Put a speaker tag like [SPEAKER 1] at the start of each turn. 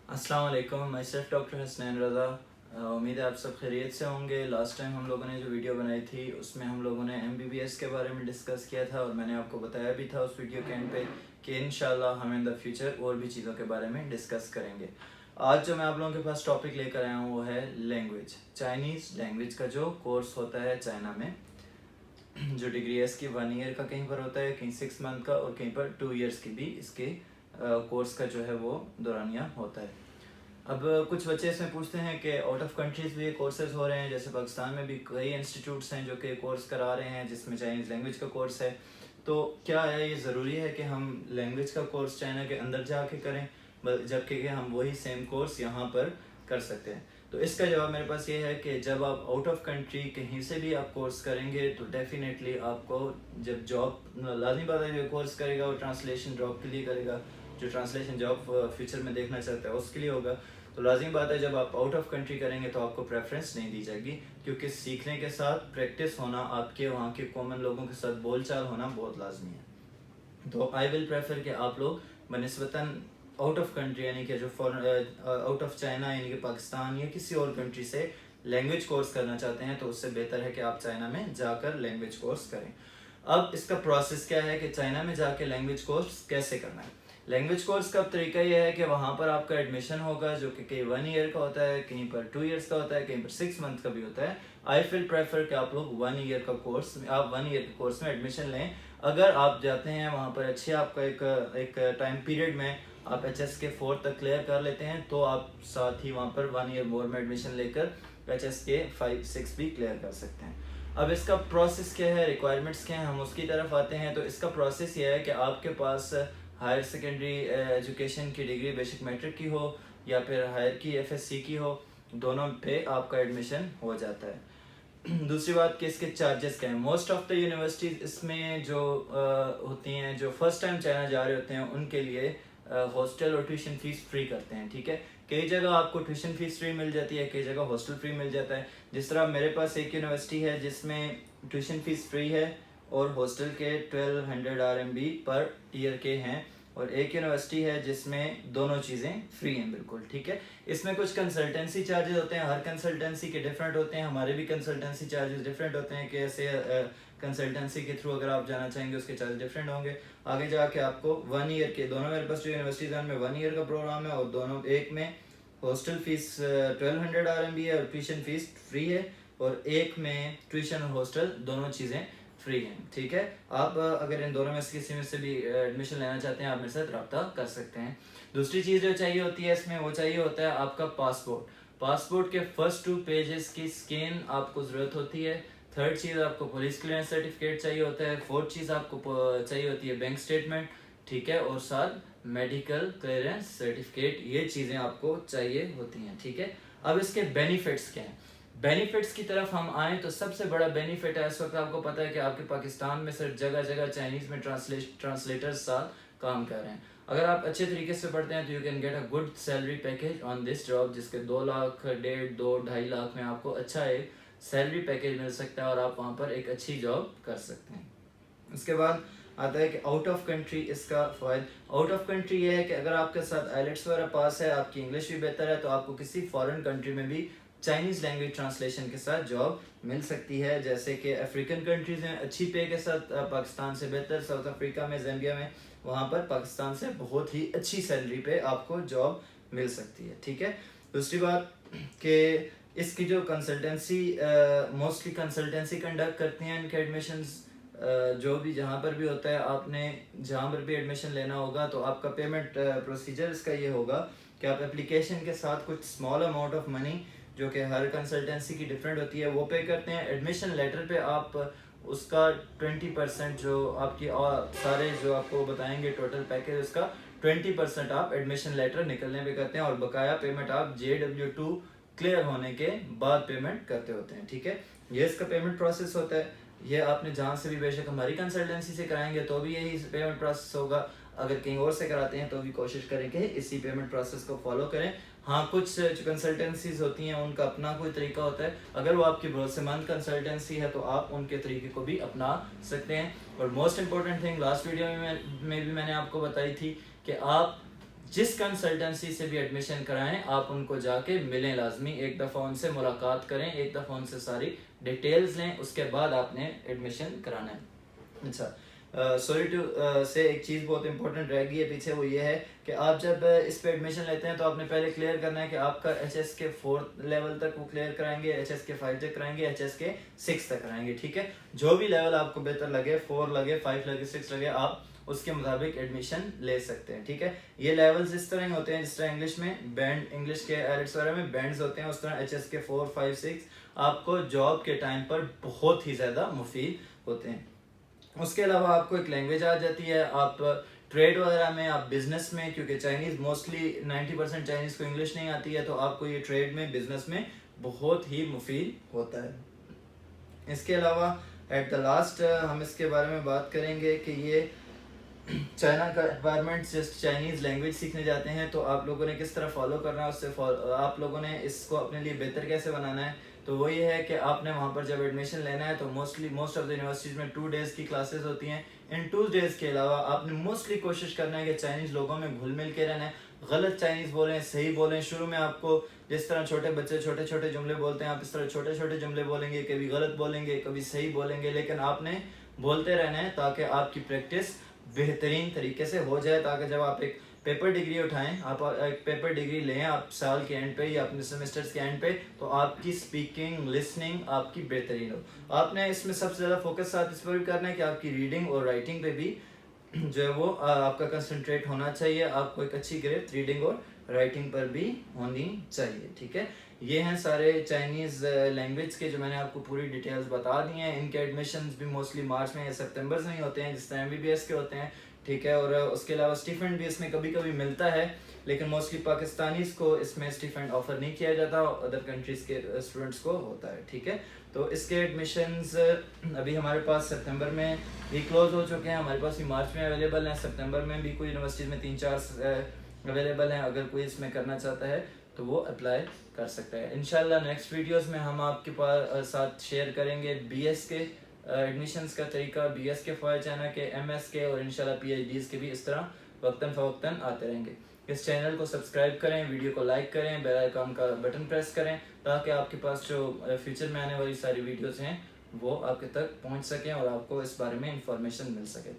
[SPEAKER 1] अस्सलाम वालेकुम। मैं सिर्फ डॉक्टर हसनैन रज़ा। उम्मीद है आप सब खैरियत से होंगे। लास्ट टाइम हम लोगों ने जो वीडियो बनाई थी उसमें हम लोगों ने MBBS के बारे में डिस्कस किया था और मैंने आपको बताया भी था उस वीडियो के एंड पे कि इंशाल्लाह हम इन द फ्यूचर और भी चीज़ों के बारे में डिस्कस करेंगे। आज जो मैं आप लोगों के पास टॉपिक लेकर आया हूँ वो है लैंग्वेज। चाइनीज़ लैंग्वेज का जो कोर्स होता है चाइना में, जो डिग्री है इसकी 1 ईयर का कहीं पर होता है, कहीं 6 मंथ का और कहीं पर 2 ईयर्स की भी इसके कोर्स का जो है वो दौरानिया होता है। अब कुछ बच्चे इसमें पूछते हैं कि आउट ऑफ कंट्रीज भी ये कोर्सेज हो रहे हैं, जैसे पाकिस्तान में भी कई इंस्टीट्यूट्स हैं जो कि कोर्स करा रहे हैं जिसमें चाइनीज़ लैंग्वेज का कोर्स है। तो क्या है, ये ज़रूरी है कि हम लैंग्वेज का कोर्स चाइना के अंदर जाके करें जबकि हम वही सेम कोर्स यहाँ पर कर सकते हैं? तो इसका जवाब मेरे पास ये है कि जब आप आउट ऑफ कंट्री कहीं से भी आप कोर्स करेंगे तो डेफिनेटली आपको जब जॉब, लाजमी बात है जो कोर्स करेगा वो ट्रांसलेशन जॉब के लिए करेगा, जो ट्रांसलेशन जॉब फ्यूचर में देखना चाहता है उसके लिए होगा। तो लाजिम बात है जब आप आउट ऑफ कंट्री करेंगे तो आपको प्रेफरेंस नहीं दी जाएगी, क्योंकि सीखने के साथ प्रैक्टिस होना, आपके वहाँ के कॉमन लोगों के साथ बोलचाल होना बहुत लाजमी है। तो आई विल प्रेफर कि आप लोग बनस्बतन आउट ऑफ कंट्री यानी कि जो आउट ऑफ चाइना यानी कि पाकिस्तान या किसी और कंट्री से लैंग्वेज कोर्स करना चाहते हैं तो उससे बेहतर है कि आप चाइना में जाकर लैंग्वेज कोर्स करें। अब इसका प्रोसेस क्या है कि चाइना में जाके लैंग्वेज कोर्स कैसे करना है। लैंग्वेज कोर्स का तरीका यह है कि वहाँ पर आपका एडमिशन होगा जो कि कहीं 1 ईयर का होता है, कहीं पर 2 ईयर्स का होता है, कहीं पर 6 मंथ का भी होता है। आई विल प्रेफर कि आप लोग 1 ईयर का कोर्स, आप 1 ईयर के कोर्स में एडमिशन लें। अगर आप जाते हैं वहाँ पर अच्छे आपका एक टाइम पीरियड में आप HS के 4 तक क्लियर कर लेते हैं तो आप साथ ही वहाँ पर 1 ईयर मोर में एडमिशन लेकर HS के 5-6 भी क्लियर कर सकते हैं। अब इसका प्रोसेस क्या है, रिक्वायरमेंट्स क्या है, हम उसकी तरफ आते हैं। तो इसका प्रोसेस ये है कि आपके पास हायर सेकेंडरी एजुकेशन की डिग्री बेसिक मैट्रिक की हो या फिर हायर की FSC की हो, दोनों पे आपका एडमिशन हो जाता है। दूसरी बात कि इसके चार्जेस क्या हैं। मोस्ट ऑफ द यूनिवर्सिटीज़ इसमें जो होती हैं, जो फर्स्ट टाइम चाइना जा रहे होते हैं उनके लिए हॉस्टल और ट्यूशन फीस फ्री करते हैं। ठीक है, कई जगह आपको ट्यूशन फीस फ्री मिल जाती है, कई जगह हॉस्टल फ्री मिल जाता है। जिस तरह मेरे पास एक यूनिवर्सिटी है जिसमें ट्यूशन फीस फ्री है और हॉस्टल के 1200 RMB पर ईयर के हैं, और एक यूनिवर्सिटी है जिसमें दोनों चीज़ें फ्री हैं बिल्कुल। ठीक है, इसमें कुछ कंसल्टेंसी चार्जेस होते हैं, हर कंसल्टेंसी के डिफरेंट होते हैं, हमारे भी कंसल्टेंसी चार्जेस डिफरेंट होते हैं कि ऐसे कंसल्टेंसी के थ्रू अगर आप जाना चाहेंगे उसके चार्ज डिफरेंट होंगे। आगे जाके आपको 1 ईयर के, दोनों मेरे पास जो यूनिवर्सिटीज हैं उनमें 1 ईयर का प्रोग्राम है और दोनों, एक में हॉस्टल फीस 1200 RMB है और ट्यूशन फीस फ्री है, और एक में ट्यूशन और हॉस्टल दोनों चीज़ें फ्री हैं। ठीक है, आप अगर इन दोनों में से किसी में से भी एडमिशन लेना चाहते हैं आप मेरे साथ रब्ता कर सकते हैं। दूसरी चीज़ जो चाहिए होती है इसमें, वो चाहिए होता है आपका पासपोर्ट। पासपोर्ट के फर्स्ट 2 पेजेस की स्कैन आपको ज़रूरत होती है। थर्ड चीज़ आपको पुलिस क्लियरेंस सर्टिफिकेट चाहिए होता है। फोर्थ चीज़ आपको चाहिए होती है बैंक स्टेटमेंट। ठीक है, और साथ मेडिकल क्लियरेंस सर्टिफिकेट, ये चीज़ें आपको चाहिए होती हैं। ठीक है, अब इसके बेनिफिट्स क्या हैं। बेनिफिट्स की तरफ हम आएँ तो सबसे बड़ा बेनिफिट है, इस वक्त आपको पता है कि आपके पाकिस्तान में सिर्फ जगह जगह चाइनीज़ में ट्रांसलेटर्स साथ काम कर रहे हैं। अगर आप अच्छे तरीके से पढ़ते हैं तो you can get a good salary package on this job, जिसके 2 लाख, 1.5, 2, 2.5 लाख में आपको अच्छा एक सैलरी पैकेज मिल सकता है और आप वहाँ पर एक अच्छी जॉब कर सकते हैं। उसके बाद आता है कि आउट ऑफ कंट्री इसका फ़ायदा। आउट ऑफ कंट्री ये है कि अगर आपके साथ आइलेट्स वगैरह पास है, आपकी इंग्लिश भी बेहतर है, तो आपको किसी फॉरेन कंट्री में भी चाइनीज़ लैंग्वेज ट्रांसलेशन के साथ जॉब मिल सकती है। जैसे कि अफ्रीकन कंट्रीज़ में अच्छी पे के साथ, पाकिस्तान से बेहतर साउथ अफ्रीका में, ज़ाम्बिया में, वहाँ पर पाकिस्तान से बहुत ही अच्छी सैलरी पे आपको जॉब मिल सकती है। ठीक है, दूसरी बात कि इसकी जो कंसल्टेंसी, मोस्टली कंसल्टेंसी कंडक्ट करती हैं इनके एडमिशन्स, जो भी जहाँ पर भी होता है, आपने जहाँ पर भी एडमिशन लेना होगा तो आपका पेमेंट प्रोसीजर इसका ये होगा कि आप एप्लीकेशन के साथ कुछ स्मॉल अमाउंट ऑफ मनी, जो कि हर कंसल्टेंसी की डिफरेंट होती है, वो पे करते हैं। एडमिशन लेटर पे आप उसका 20% जो आपकी और सारे जो आपको बताएंगे टोटल पैकेज, उसका 20% आप एडमिशन लेटर निकलने पे करते हैं और बकाया पेमेंट आप JW2 क्लियर होने के बाद पेमेंट करते होते हैं। ठीक है, ये इसका पेमेंट प्रोसेस होता है। ये आपने जहाँ से भी, बेशक हमारी कंसल्टेंसी से कराएंगे तो भी यही पेमेंट प्रोसेस होगा, अगर कहीं और से कराते हैं तो भी कोशिश करें कि इसी पेमेंट प्रोसेस को फॉलो करें। हाँ, कुछ जो कंसल्टेंसीज होती हैं उनका अपना कोई तरीका होता है, अगर वो आपकी भरोसेमंद कंसल्टेंसी है तो आप उनके तरीके को भी अपना सकते हैं। और most important thing last video में भी मैंने आपको बताई थी कि आप जिस कंसल्टेंसी से भी एडमिशन कराएं आप उनको जाके मिलें लाजमी, एक दफ़ा उनसे मुलाकात करें, एक दफ़ा उनसे सारी डिटेल्स लें, उसके बाद आपने एडमिशन कराना है। अच्छा, सॉरी टू से एक चीज़ बहुत इंपॉर्टेंट रह गई है पीछे, वो ये है कि आप जब इस पे एडमिशन लेते हैं तो आपने पहले क्लियर करना है कि आपका एचएस के 4th लेवल तक वो क्लियर कराएंगे, एचएस के 5 तक कराएंगे, एचएस के 6 तक कराएंगे। ठीक है, जो भी लेवल आपको बेहतर लगे, 4 लगे, 5 लगे, 6 लगे, आप उसके मुताबिक एडमिशन ले सकते हैं। ठीक है, ये लेवल्स इस तरह होते हैं जिस तरह इंग्लिश में बैंड, इंग्लिश के आईएलटीएस वगैरह में बैंड्स होते हैं, उस तरह एचएस के 4, 5, 6 आपको जॉब के टाइम पर बहुत ही ज़्यादा मुफीद होते हैं। उसके अलावा आपको एक लैंग्वेज आ जाती है, आप ट्रेड वगैरह में, आप बिजनेस में, क्योंकि चाइनीज़ मोस्टली 90% चाइनीज़ को इंग्लिश नहीं आती है, तो आपको ये ट्रेड में, बिजनेस में बहुत ही मुफीद होता है। इसके अलावा एट द लास्ट हम इसके बारे में बात करेंगे कि ये चाइना का एनवायरनमेंट, जस्ट चाइनीज़ लैंग्वेज सीखने जाते हैं तो आप लोगों ने किस तरह फॉलो करना है, उससे आप लोगों ने इसको अपने लिए बेहतर कैसे बनाना है। तो वो ये है कि आपने वहाँ पर जब एडमिशन लेना है तो मोस्ट ऑफ द यूनिवर्सिटीज़ में 2 डेज़ की क्लासेस होती हैं। इन 2 डेज़ के अलावा आपने मोस्टली कोशिश करना है कि चाइनीज़ लोगों में घुल मिल के रहना है, गलत चाइनीज़ बोलें, सही बोलें। शुरू में आपको जिस तरह छोटे बच्चे छोटे छोटे जुमले बोलते हैं, आप इस तरह छोटे छोटे जुमले बोलेंगे, कभी गलत बोलेंगे, कभी सही बोलेंगे, लेकिन आपने बोलते रहना है ताकि आपकी प्रैक्टिस बेहतरीन तरीके से हो जाए, ताकि जब आप एक पेपर डिग्री उठाएं, आप एक पेपर डिग्री लें आप साल के एंड पे या अपने सेमेस्टर्स के एंड पे, तो आपकी स्पीकिंग, लिसनिंग आपकी बेहतरीन हो। आपने इसमें सबसे ज़्यादा फोकस साथ इस पर भी करना है कि आपकी रीडिंग और राइटिंग पे भी जो है वो आपका कंसंट्रेट होना चाहिए। आपको एक अच्छी ग्रेड रीडिंग और राइटिंग पर भी होनी चाहिए। ठीक है, ये हैं सारे चाइनीज़ लैंग्वेज के जो मैंने आपको पूरी डिटेल्स बता दी हैं। इनके एडमिशन्स भी मोस्टली मार्च में या सितंबर में ही होते हैं, जिस तरह एमबीबीएस के होते हैं। ठीक है, और उसके अलावा स्टिफेंड भी इसमें कभी कभी मिलता है, लेकिन मोस्टली पाकिस्तानीज़ को इसमें स्टिफेंड ऑफर नहीं किया जाता, अदर कंट्रीज़ के स्टूडेंट्स को होता है। ठीक है, तो इसके एडमिशन्स अभी हमारे पास सितंबर में भी क्लोज हो चुके हैं, हमारे पास भी मार्च में अवेलेबल हैं, सितंबर में भी कोई यूनिवर्सिटीज़ में 3-4 अवेलेबल हैं। अगर कोई इसमें करना चाहता है तो वो अप्लाई कर सकता है। इंशाल्लाह नेक्स्ट वीडियोस में हम आपके पास साथ शेयर करेंगे बीएस के एडमिशन्स का तरीका, बीएस के फॉर चाइना के, एमएस के, और इंशाल्लाह पीएचडीज के भी इस तरह वक्तन फ़वक्तन आते रहेंगे। इस चैनल को सब्सक्राइब करें, वीडियो को लाइक करें, बेल आइकन का बटन प्रेस करें, ताकि आपके पास जो फ्यूचर में आने वाली सारी वीडियोस हैं वो आपके तक पहुंच सकें और आपको इस बारे में इंफॉर्मेशन मिल सके।